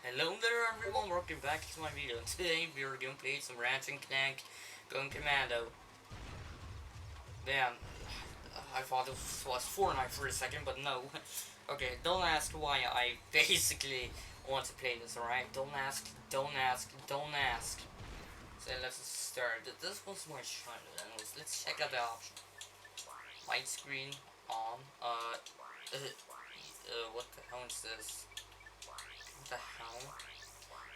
Hello there everyone, welcome back to my video. Today we are going to play some Ratchet and Clank going commando. Damn, I thought this was Fortnite for a second, but no. Okay, don't ask why I basically want to play this, alright? Don't ask, don't ask, don't ask. So let's start. This was my trying anyways. Let's check out the option. Widescreen on. What the hell is this? What the hell?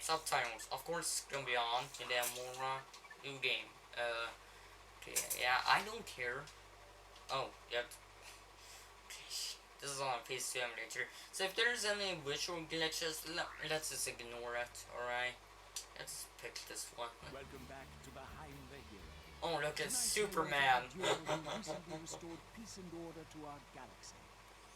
Subtitles, of course, it's gonna be on. And then more new game. Okay, yeah, I don't care. Oh, yep. Okay, this is on a PC emulator. So if there's any visual glitches, let's just ignore it. Alright, let's pick this one. Welcome back to behind the hill. Oh, look at Superman. Recently restored peace and order to our galaxy.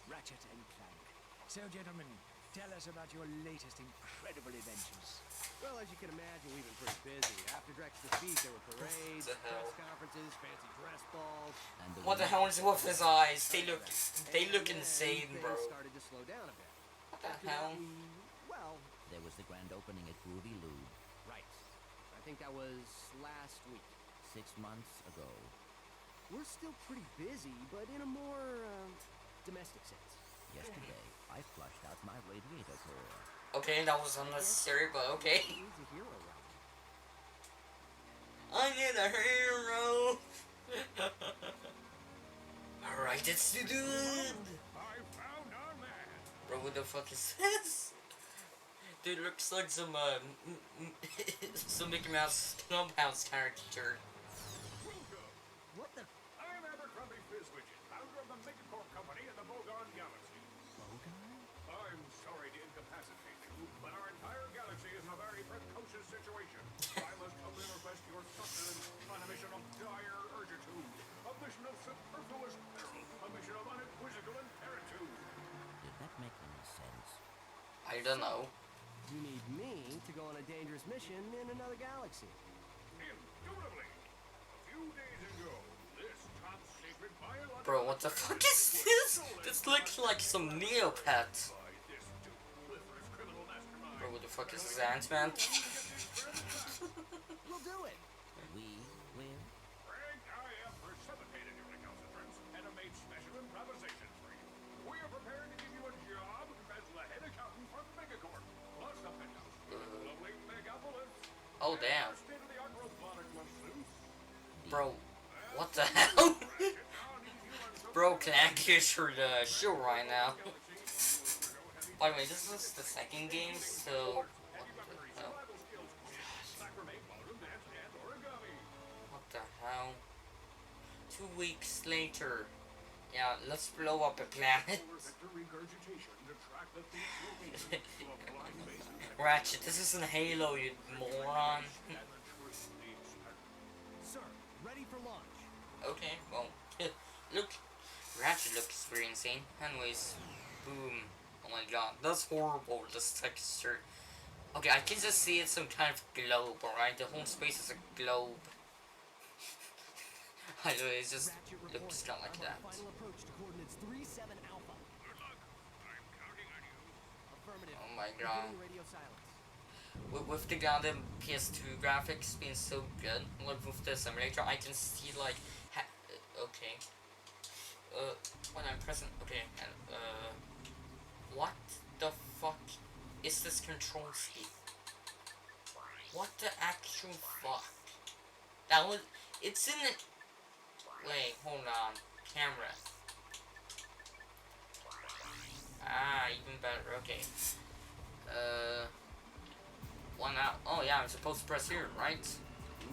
Ratchet and Clank. So, gentlemen, tell us about your latest incredible adventures. Well, as you can imagine, we've been pretty busy. After Drex's defeat, there were parades, What the hell? press conferences, fancy dress balls. And What the hell is with his eyes? They look And insane, then bro. things started to slow down a bit. What the After hell? that, well, there was the grand opening at Groovy Lube right. I think that was last week. 6 months ago. We're still pretty busy, but in a more domestic sense. Yesterday, I flushed out my radiator core. Okay, that was unnecessary, but okay. Who needs a hero around? I need a hero. Alright, let's do it. I found our man. Bro, what the fuck is this? Dude, looks like some some Mickey Mouse Clubhouse character. Welcome. What the? I'm Abercrombie Fizzwidget, founder of the Megacorp Company in the Bogon Galaxy. Bogan? I'm sorry to incapacitate you, but our entire galaxy is in a very precocious situation. I must humbly request your sustenance on a mission of dire urgitude, a mission of superfluous peril, a mission of unequivocal imperitude. Did that make any sense? I don't know. You need me to go on a dangerous mission in another galaxy. Indubitably. A few days ago, this top secret biological... Bro, what the fuck is this? This looks like some Neopet. ...by this duplicitous criminal mastermind. Bro, what the fuck is this, Ant-Man? We'll do it. We will? Frank, I have precipitated your recalcitrance and have made special improvisations for you. We are prepared to give you a job as the head accountant for Megacorp, plus a penthouse in lovely Megapolis. Oh, damn. Our state-of-the-art robotic masseuse. Bro, what the hell? Bro, Clank is for the show right now. By the way, this is the second game, so... What the hell? 2 weeks later. Yeah, let's blow up a planet. Ratchet, this isn't Halo, you moron. Sir, ready for launch. Okay, well, look, Ratchet looks very insane. Anyways, boom. Oh my god, that's horrible, this texture. Okay, I can just see it's some kind of globe, alright? The whole space is a globe. I know, it just Ratchet looks reporting. kind of like I'm that. on final approach to coordinates 37 Alpha. Good luck. I'm counting on you. Affirmative. Oh my god. Beginning radio silence. With the goddamn PS2 graphics being so good, like with the simulator, I can see like, okay, when I'm pressing, okay, and what the fuck is this control scheme? What the actual fuck? That was, it's in it. Wait, hold on, camera. Ah, even better. Okay. One out. Oh yeah, I'm supposed to press here, right?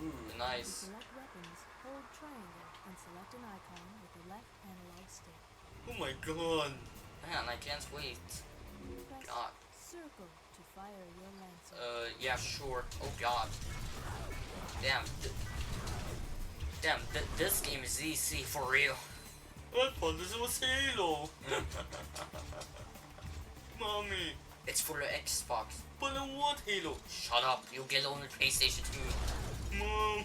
Ooh, To nice. select weapons, hold triangle and select an icon with the left analog stick. Oh my god. Man, I can't wait. Press God. circle to fire your lancer. Yeah, sure. Oh god. Damn. This game is easy for real. I thought this was Halo. Mommy. It's for the Xbox. But then what Halo? Shut up, you get on the PlayStation 2. Mom.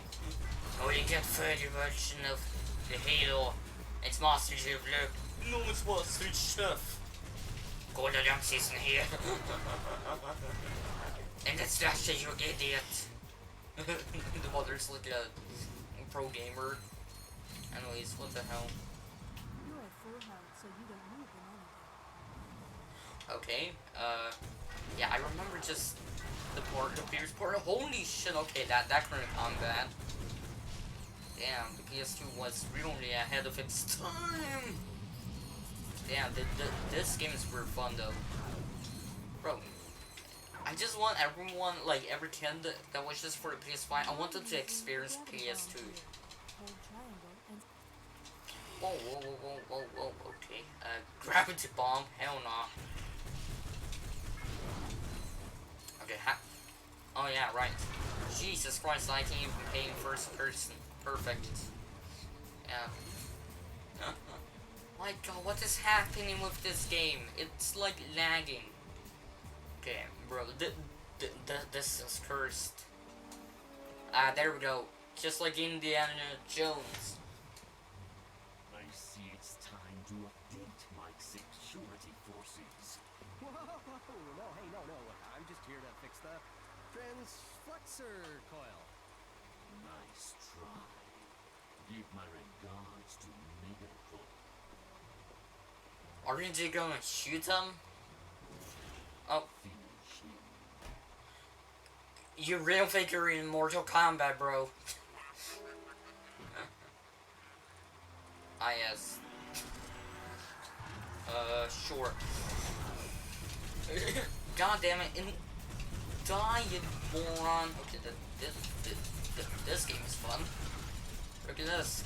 Oh, you get 30 version of the Halo. It's Master Chief, look. No, it's Master Chef. Golden Young season here. It's Ratchet, you idiot. The mother's like a pro gamer. Anyways, what the hell? You're at full health, so you don't move in anything. Okay, yeah, I remember just the previous part. Holy shit, okay, that kind of combat. Damn, the PS2 was really ahead of its time. Damn, this game is super fun though. Bro, I just want everyone, like every kid that wishes for a PS5, I want them to experience PS2. Hold triangle and Whoa, okay. Gravity bomb, hell no. Okay, oh yeah, right. Jesus Christ, I can't even pay in first person. Perfect. Yeah. My god, what is happening with this game? It's like lagging. Okay, bro, this is cursed. Ah, there we go. Just like Indiana Jones. I see it's time to update my security forces. Whoa, no, hey, no. I'm just here to fix the transflexor coil. Nice try. Give my regards to Megaphone. Aren't you gonna shoot him? Oh, Finish him. you real think you're in Mortal Kombat, bro. Ah, yes. Sure. God damn it, die, you moron. Okay, this game is fun. Look at this.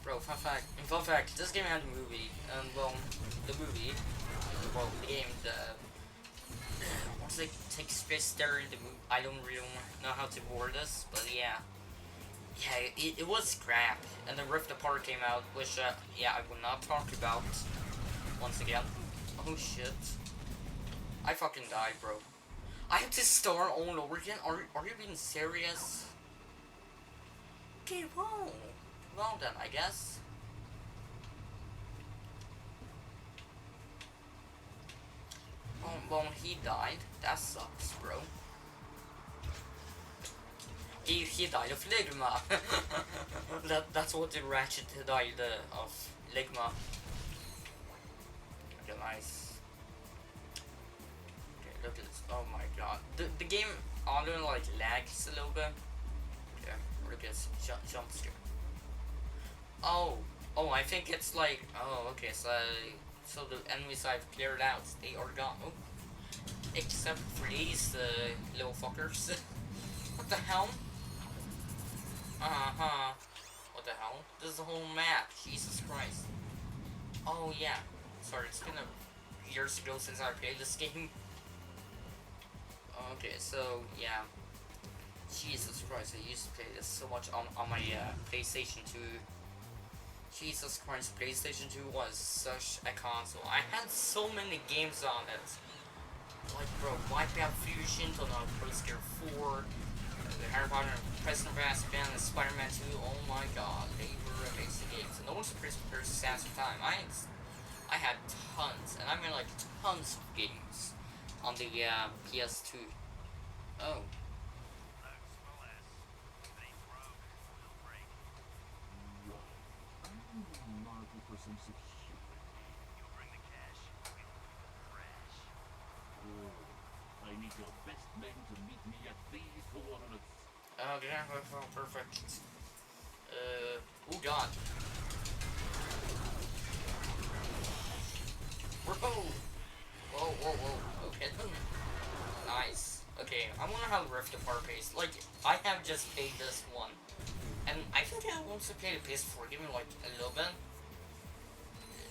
Bro, fun fact, this game had a movie, and well, the movie, well, the game, once it takes place there in the movie, I don't really know how to word this, but yeah. Yeah, it was crap, and then Rift Apart came out, which, yeah, I will not talk about, once again. Oh shit. I fucking died, bro. I have to start all over again? Are you being serious? Okay, well then, I guess. Well, he died. That sucks, bro. He died of Ligma. That's what the Ratchet died of. Ligma. Okay, nice. Okay, look at this. Oh my god. The game auto like lags a little bit. Okay, look at this jump scare. Oh, I think it's like, oh, okay, so the enemies I've cleared out, they are gone. Oh. Except for these little fuckers. What the hell? What the hell? This is the whole map. Jesus Christ. Oh yeah. Sorry, it's been years ago since I played this game. Okay, so yeah. Jesus Christ, I used to play this so much on my PlayStation 2. Jesus Christ, PlayStation 2 was such a console. I had so many games on it. Like, bro, Wipeout Fusion, Tornado Pro Scare 4, the Harry Potter and Prisoner of Azkaban, and Spider-Man 2. Oh my god, they were amazing games. And no one's compares to Sans of Time. I had tons, and I mean like tons of games on the PS2. Oh. For some security. You'll bring the cash, we'll crash. I need your best men to meet me at these coordinates. Okay, well, perfect. Oh god. Whoa. Okay. Nice. Okay, I wonder how the Rift Apart plays. Like, I have just played this one. And I think I also played a PS4, give me like a little bit.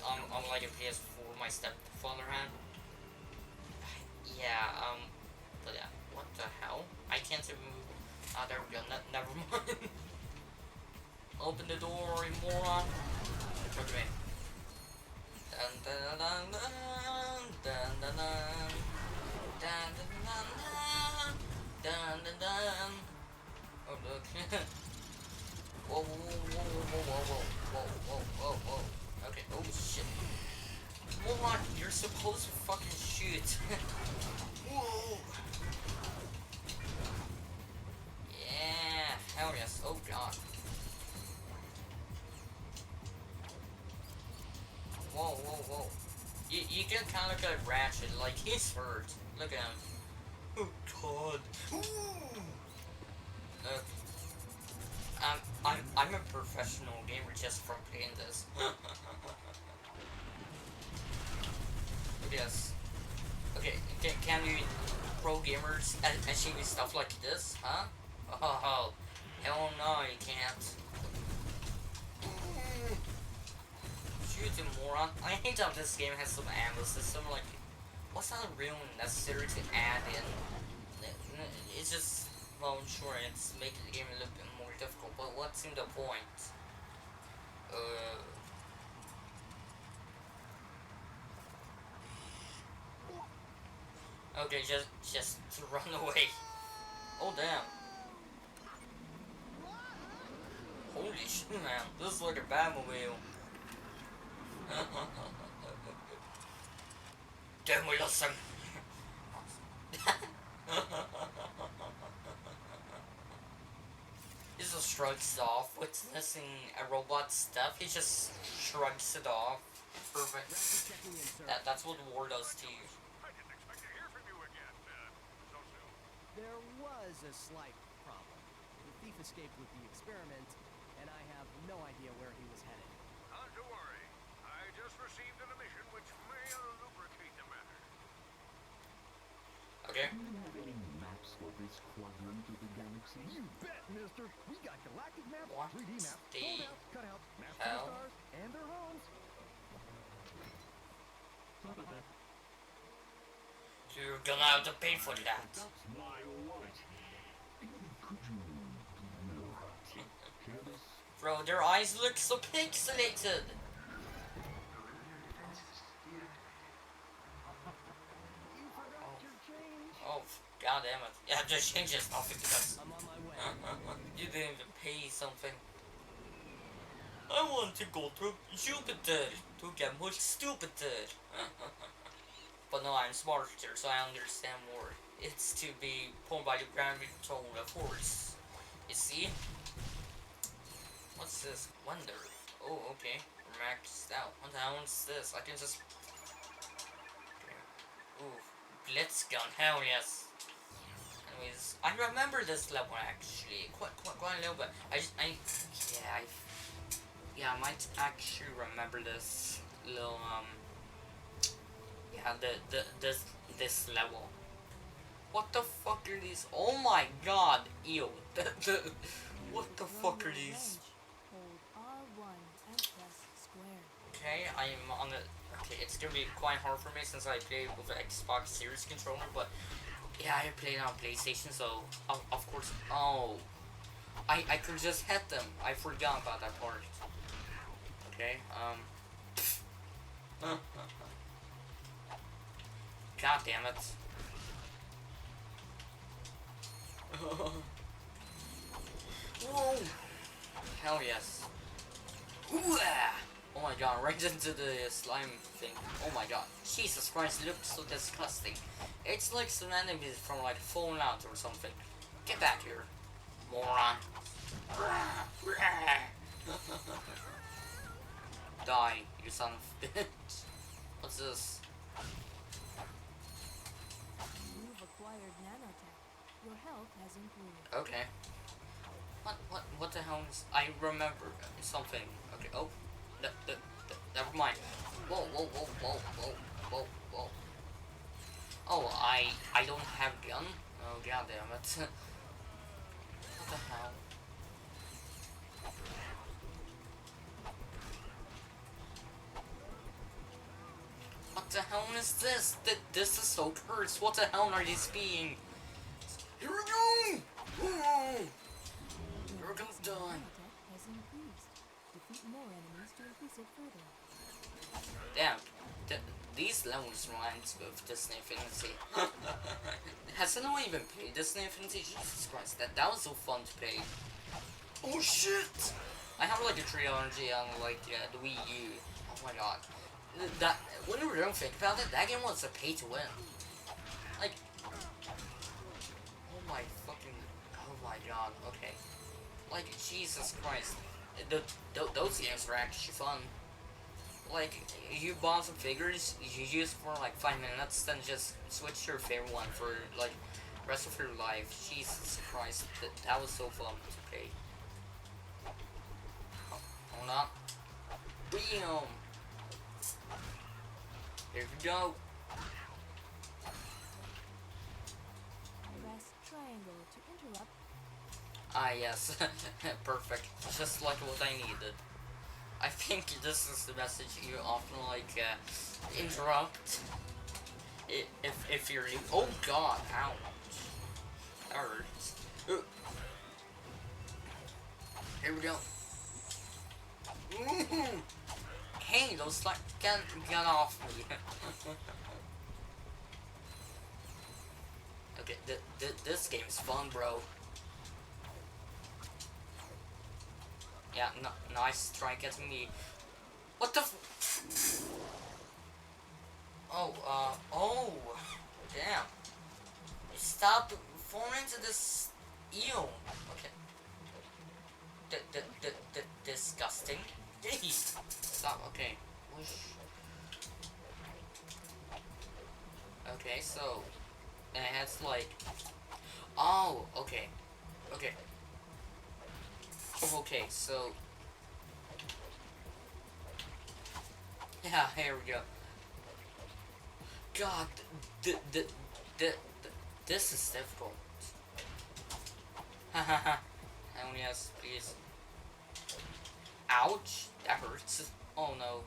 On like a PS4 my stepfather had. Yeah, but yeah, what the hell? I can't even move. Ah, there we go, never mind. Open the door, you moron. Okay. Dun dun dun dun dun dun dun dun dun dun dun dun. Oh look. Whoa. Okay, oh shit. Moron, you're supposed to fucking shoot. Whoa. kinda look like Ratchet, like he's hurt. Look at him. Oh god. Look. I'm a professional gamer just from playing this. Yes. Okay, can you pro gamers achieve stuff like this, huh? Oh, hell no, you can't. Shoot you, moron. I hate that this game has some ammo system, like, what's not really necessary to add in? It's just, well, sure, it's making the game a little bit more difficult, but what's in the point? Okay, just run away. Oh damn. Holy shit, man. This is like a Batmobile. Demolition. He just shrugs it off. Witnessing a robot stuff, he just shrugs it off. Perfect. Checking in, sir. That's what war does to you. I didn't expect to hear from you again so soon. There was a slight problem. The thief escaped with the experiment, and I have no idea where he was headed. Not to worry. I just received an emission which may lubricate the matter. Okay. Do you have any maps for this quadrant of the galaxy? You bet, mister. We got galactic maps, What 3D maps, the foldouts, cutouts, maps of the hell? stars, and their homes. You're gonna have to pay for that. That's my wallet. Could you share this? Bro, their eyes look so pixelated. You forgot your change. Oh, god damn it. Yeah, just change this nothing because I'm on my way. you didn't even pay something. I want to go to Jupiter to get more stupider. But no, I'm smarter, so I understand more. It's to be pulled by the gravitational force. You see? What's this? Wonder. Oh, okay. Maxed out. What the hell is this? I can just... Okay. Ooh. Blitz gun. Hell yes. Anyways, I remember this level actually. Quite a little bit. Yeah, I might actually remember this little, yeah, this level. What the fuck are these? Oh my god, ew. What the fuck are these? Hold R1 and press square. Okay, I'm on the... Okay, it's gonna be quite hard for me since I play with the Xbox Series controller, but... Yeah, I played on PlayStation, so... Of course... Oh... I could just hit them. I forgot about that part. Okay, God damn it. Whoa! Hell yes. Ooh, oh my god, right into the slime thing. Oh my god. Jesus Christ, it looks so disgusting. It's like some enemies from like Fallout or something. Get back here, moron. Die, you son of a bitch. What's this? You've acquired nanotech. Your health has improved. Okay. What the hell is... I remember something. Okay, oh. Never mind. Whoa. Oh, I don't have a gun? Oh, god damn it. What the hell? What the hell is this? This is so cursed. What the hell are these being? Here we go! You're gonna die. Nanotech has increased. Defeat more enemies to increase it further. Damn. These levels reminds me of Disney Infinity. Has anyone even played Disney Infinity? Jesus Christ, that was so fun to play. Oh shit! I have like a trilogy on like the Wii U. Oh my god. That, when you really think about it, that game was a pay to win. Like, oh my fucking, oh my god, okay. Like, Jesus Christ. Those games were actually fun. like, you bought some figures, you use for like 5 minutes, then just switch to your favorite one for like rest of your life. Jesus Christ, that was so fun to play. Hold on. Bam! Here we go. Press triangle to interrupt. Ah, yes. Perfect. Just like what I needed. I think this is the message you often like interrupt if you're new. Oh god, ouch. That hurts. Here we go. Hey, those like get off me. Okay, this game's fun, bro. Yeah, no, nice try getting me. What the oh, damn. Stop falling into this eel. Okay. Disgusting. Stop, okay. Whoosh. Okay, so, it has like, oh, okay. Okay. Okay, so, yeah, here we go. God, this is difficult. Hahaha. Oh yes, please. Ouch, that hurts. Oh no.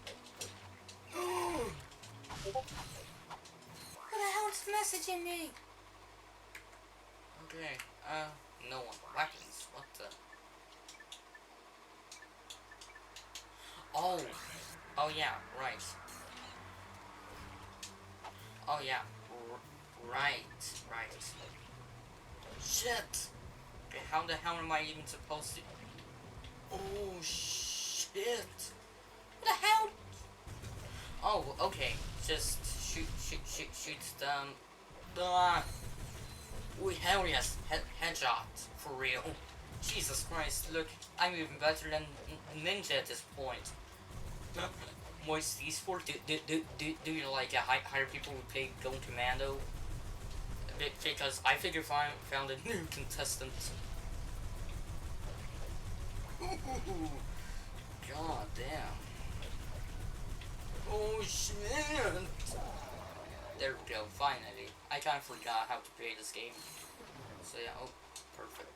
Who the hell is messaging me? Okay, no one. Weapons, what the? Oh. Oh yeah, right. Oh yeah, right. Shit! Okay, how the hell am I even supposed to? Oh shit! What the hell? Oh, okay. Just shoot them. Wait, hell yes, headshot for real. Jesus Christ! Look, I'm even better than Ninja at this point. Moist Esport, do you like hire people who play Going Commando? Because I figured I found a new contestant. God damn. Oh shit! There we go, finally. I kind of forgot how to play this game. So yeah, oh, perfect.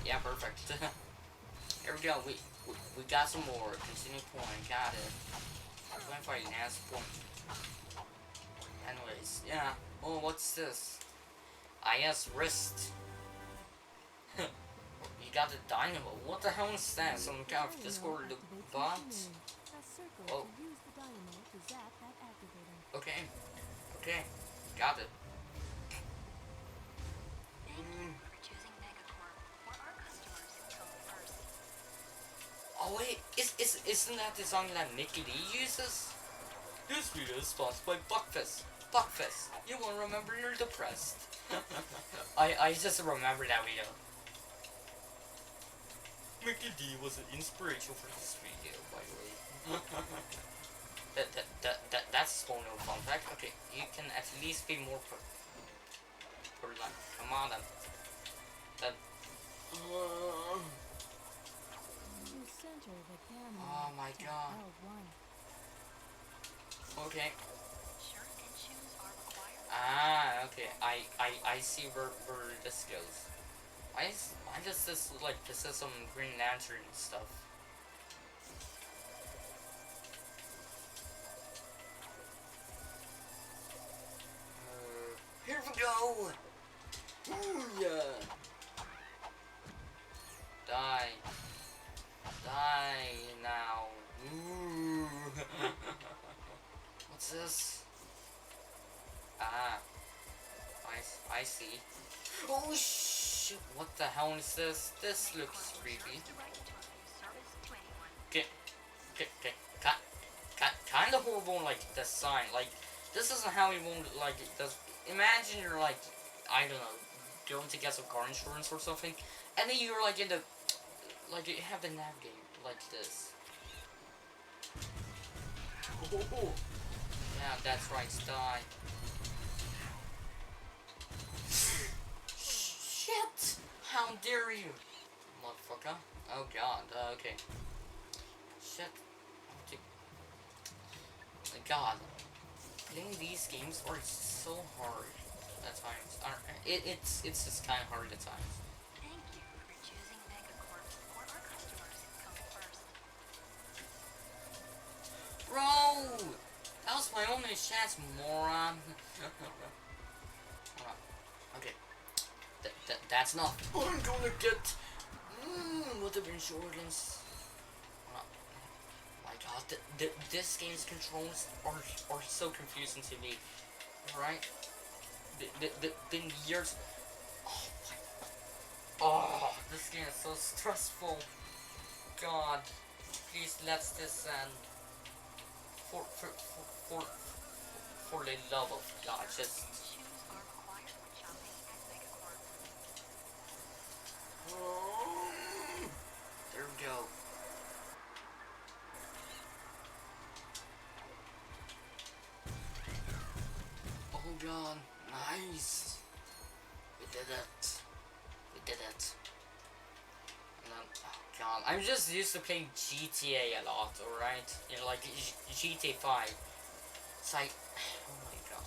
Yeah, perfect. Here we go, we got some more. Continue point, got it. I'm going for an ass point. Anyways, yeah. Oh, what's this? IS wrist. You got the dynamo. What the hell is that? Some kind of Discord bot? Oh. Okay. Okay. Got it. Oh wait, isn't that the song that Mickey D uses? This video is sponsored by Buckfist. Buckfist, you won't remember you're depressed. I just remember that video. Mickey D was an inspiration for this video, by the way. That's a small little fun fact. Okay, you can at least be more per line. Come on then. That. Oh my god. Okay. Ah, okay. I see where this goes. Why does this look like this is some Green Lantern stuff? Here we go! Ooh, yeah! Die. Die now. Ooh. What's this? Ah. I see. Oh shit, what the hell is this? This looks creepy. Okay. Kind of horrible, like, the sign. Like, this isn't how you want, like, it does. Imagine you're, like, I don't know, going to get some car insurance or something, and then you're, like, in the like you have to navigate like this. Oh, yeah, that's right, die. Shit! How dare you, motherfucker? Oh god, okay. Shit. God, playing these games are so hard at times. It's just kind of hard at times. Thank you for choosing Megacorp, or our customers come first. Bro! That was my only chance, moron. Okay. That's enough. I'm gonna get... what have insurance? My god, this game's controls are so confusing to me. Right? Been years... Oh my... Oh, this game is so stressful. God. Please let this end. For the love of God, just... Shoes are required when shopping at Megacorp. There we go. Oh god, nice. We did it. We did it. And then, oh god, I'm just used to playing GTA a lot, alright? You know, like GTA 5. It's like, oh my god.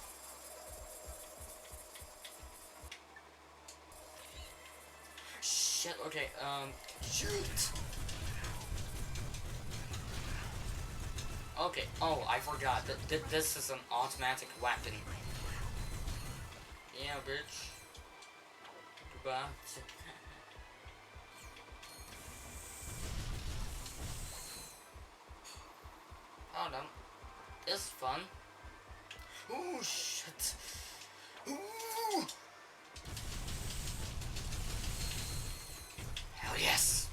Shit, okay, shoot! Okay, oh, I forgot. This is an automatic weapon. Yeah, bitch. Goodbye. Hold on. It's fun. Oh, shit. Ooh. Hell yes.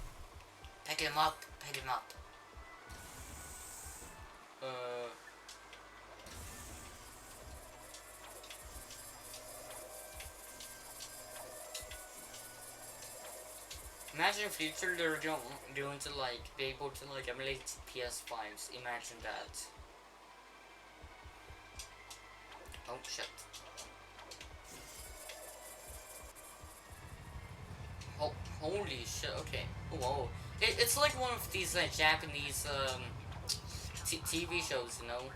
Pick him up. Pick him up. Imagine in future they're going to like be able to like emulate PS5s. Imagine that. Oh shit. Oh, holy shit, okay. Whoa. It's like one of these Japanese TV shows, you know?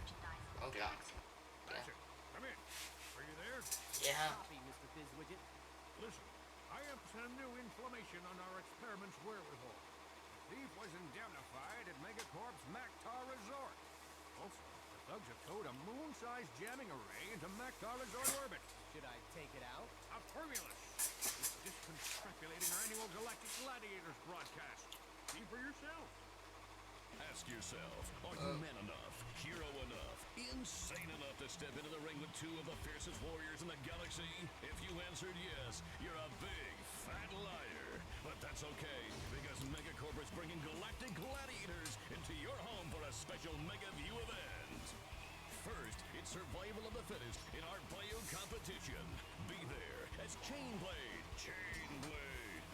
Oh god. Yeah. Ratchet, come in. Are you there? Yeah. Copy, Mr. Fizzwidget. Listen, I have some new information on our experiment's wherewithal. The thief was indemnified at Megacorp's Mactar Resort. Also, the thugs have towed a moon-sized jamming array into Mactar Resort orbit. Should I take it out? A Formulus. It's discontraculating our annual Galactic Gladiators broadcast. See for yourself. Ask yourself, are you man enough, hero enough, insane enough to step into the ring with two of the fiercest warriors in the galaxy? If you answered yes, you're a big, fat liar. But that's okay, because Megacorp is bringing Galactic Gladiators into your home for a special Mega View event. First, it's survival of the fittest in our bio competition. Be there as Chainblade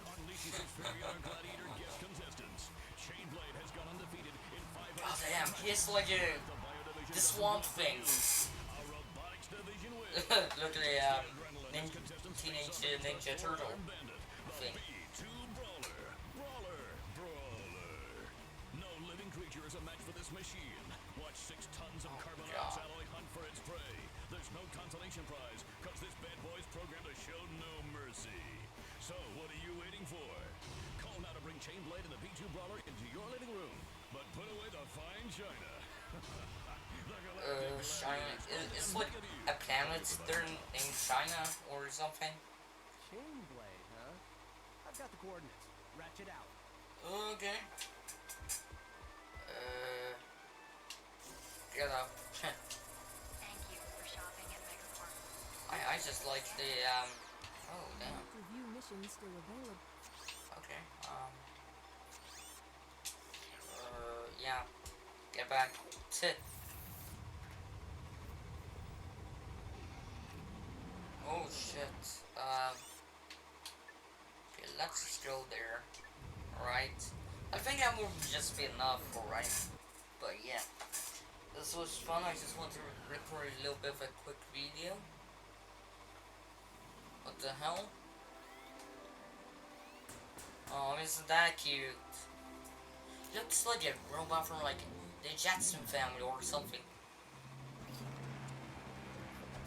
unleashes his fury on Gladiator guest contestants. Chainblade has gone undefeated in 5 God damn, he's like the swamp thing. A robotics division win. Look at the Teenage Ninja Turtle thing. B2 Brawler. No living creature is a match for this machine. Watch 6 tons of carbon God. alloy hunt for its prey. There's no consolation prize, cause this bad boy's programmed to show no mercy. So, what are you waiting for? Call now to bring Chainblade and the B2 Brawler into your living room. But put away the fine china. China. It's like a planet there named China or something. Chainblade, huh? I've got the coordinates. Ratchet out. Okay. Get out. Thank you for shopping at Megacorp. I just like the oh damn. Review mission still available. Okay. Yeah. Get back. Sit. Oh shit. Okay, let's just go there. Alright. I think that will just be enough, alright? But yeah, this was fun. I just want to record a little bit of a quick video. What the hell? Oh, isn't that cute? He looks like a robot from like the Jetson family or something.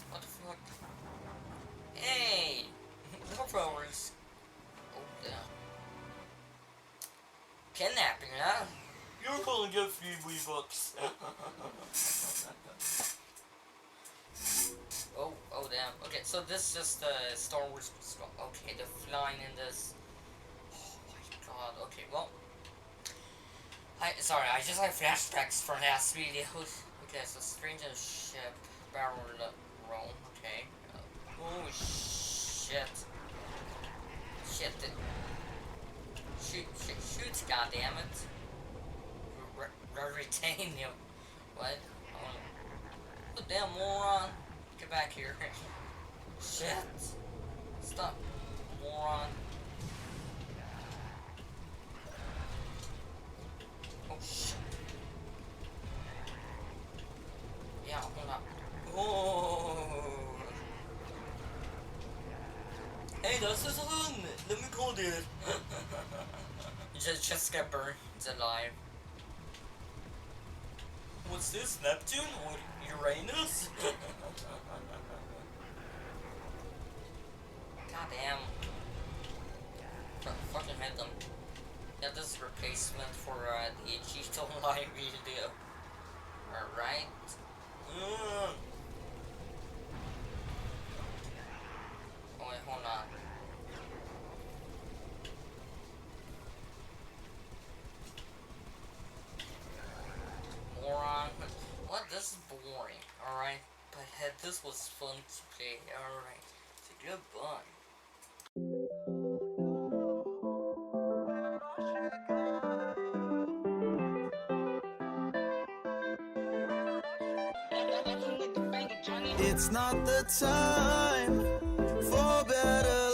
What the fuck? Hey! More flowers. Oh, damn. Kidnapping, huh? You're gonna get free V-Bucks. Oh damn. Okay, so this is just the Star Wars. Okay, the flying in this. Oh my god. Okay, well. Sorry, I just had flashbacks from last video. Okay, so strange ship, barrel roll. Okay. Oh shit. Shit. Shoot, goddammit. Retain you. What? Oh, damn moron. Get back here. Shit. Stop, moron. Oh shit. Yeah, hold on. Oh. Hey, that's his son. Let me call it. just get burned alive. What's this, Neptune or Uranus? Goddamn. Fucking hit them. Yeah, this is a replacement for the Cheeto Live video. Alright. Oh wait, hold on. Moron. What? This is boring. Alright. But this was fun to play. Alright. So goodbye. It's not the time for better